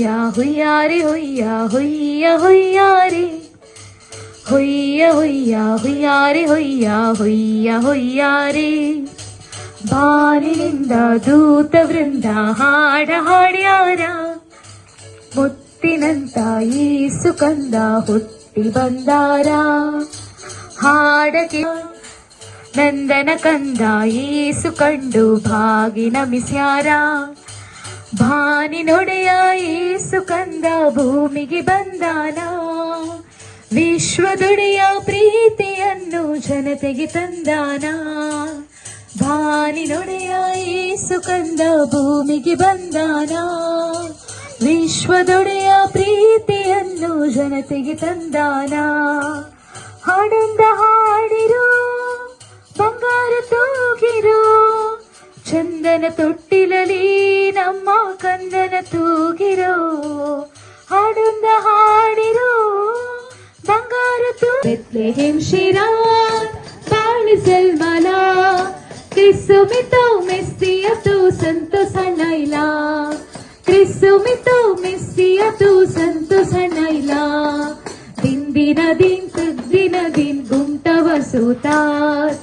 ಹುಯ್ಯಾರೆ ಹುಯ್ಯ ಹುಯ್ಯ ಹುಯ್ಯಾರೆ ಹುಯ್ಯ ಹುಯ್ಯ ಹುಯ್ಯಾರೆ ಹುಯ್ಯ ಹುಯ್ಯ ಹುಯ್ಯಾರೆ. ಬಾನಿನಿಂದ ದೂತ ವೃಂದ ಹಾಡ ಹಾಡ್ಯಾರ, ಮುತ್ತಿನಂತ ಯೇಸು ಕಂದ ಹುಟ್ಟಿ ಬಂದಾರ. ಹಾಡಕ್ಕೆ ನಂದನ ಕಂದ ಯೇಸು ಕಂಡು ಭಾಗಿ ನಮಿಸ್ಯಾರ. ಭಾನಿನೊಡೆಯ ಯೇಸು ಕಂದ ಭೂಮಿಗೆ ಬಂದಾನ, ವಿಶ್ವದೊಡೆಯ ಪ್ರೀತಿಯನ್ನು ಜನತೆಗೆ ತಂದಾನ. ಭಾನಿನೊಡೆಯ ಯೇಸು ಕಂದ ಭೂಮಿಗೆ ಬಂದಾನ, ವಿಶ್ವದೊಡೆಯ ಪ್ರೀತಿಯನ್ನು ಜನತೆಗೆ ತಂದಾನ. ಹಾಡೊಂದ ಹಾಡಿರೋ ಬಂಗಾರ ತೂಗಿರೋ, ಚಂದನ ತೊಟ್ಟಿಲಲಿ ನಮ್ಮ ಕಂದನ ತೂಗಿರೋ. ಹಾಡೊಂದ ಹಾಡಿರೋ ಬಂಗಾರ ಬೆತ್ಲೆಹೇಮ್ ಶಿರಾ बाळजल्माला, क्रिसुमितो मेस्सिया तू संतोष आणायला. क्रिसुमितो मेस्सिया तू संतोष आणायला. दिन दिन दिन तग दिन दिन घुमट बसवतात,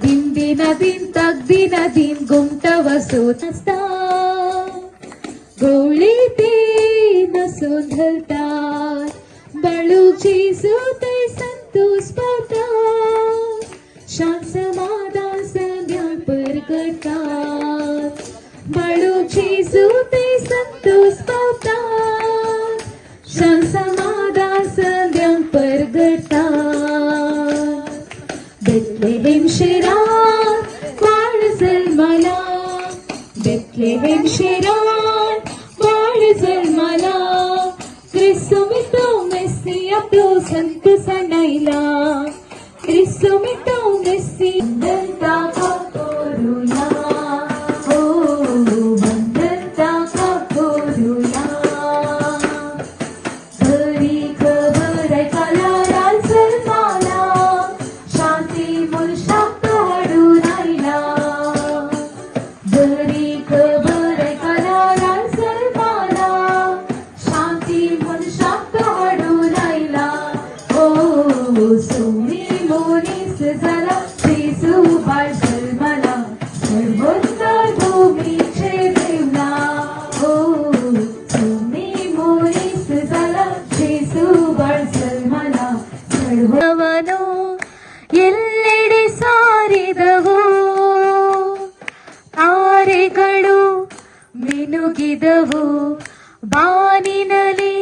दिन दिन दिन तग दिन दिन घुमट बसवत असतात. गोळी ते नसून धरतात, बाळू जेजू ते संतोष पावतात. शांत समाधान संध्या परगटतात, बाळू जेजू ते संतोष पावतात. शांत समाधान संध्या परगटतात. बेथलेहेम शहरात बाळ जन्माला, बेथलेहेम शहरात बाळ जन्माला. क्रिसुमितो मेस्सिया तो संतोष आणायला. क्रिसुमितो मेस्सी बंदनता का कोरुया, हो बंदनता का कोरुया. घरी खबर ऐकायला राजमाला, शांती मुलशात हाडून आयला. घरी खबर ऐकायला राजमाला, शांती मुलशात हाडून आयला. हो सोनी मोनीस झाला जेजू बाळ जन्माला, सर्वोत्तर भूमीचे देवला. हो सोनी मोनीस झाला जेजू बाळ जन्माला. ಸರ್ವವನು ಎಲ್ಲೆಡೆ ಸಾರಿದವು, ತಾರೆಗಳು ಮಿನುಗಿದವು, ಬಾನಿನಲ್ಲಿ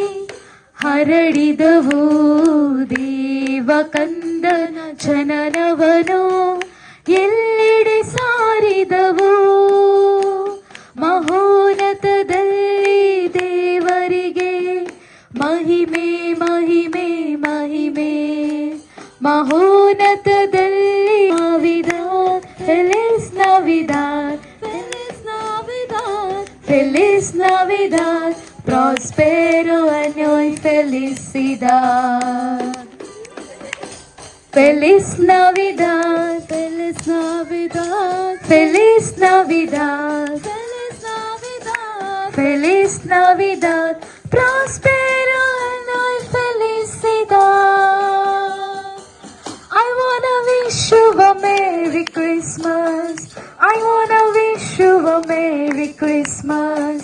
ಹರಡಿದವು. ದೇವ ಕಂದನ ಜನನವನು ಎಲ್ಲೆಡೆ ಸಾರಿದವು. ಮಹೋನ್ನತದಲ್ಲಿ ದೇವರಿಗೆ ಮಹಿಮೆ ಮಹಿಮೆ ಮಹಿಮೆ. ಮಹೋನ್ನತದಲ್ಲಿ ನಾವಿದಾನ್, ಫೆಲಿಸ್ ನಾವಿದಾನ್, ಫೆಲಿಸ್ ನಾವಿದಾನ್, ಫೆಲಿಸ್ ನಾವಿದಾನ್. Prospero año y felicidad. Feliz Navidad, Feliz Navidad, Feliz Navidad, Feliz Navidad, Feliz Navidad. Prospero año y felicidad. I wanna wish you a Merry Christmas. I wanna wish you a Merry Christmas.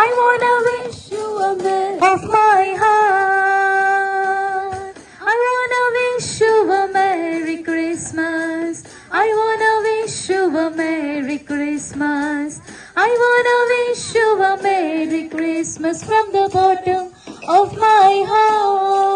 I wanna wish you a Merry of my heart. I wanna wish you a Merry Christmas. I wanna wish you a Merry Christmas. I wanna wish you a Merry Christmas from the bottom of my heart.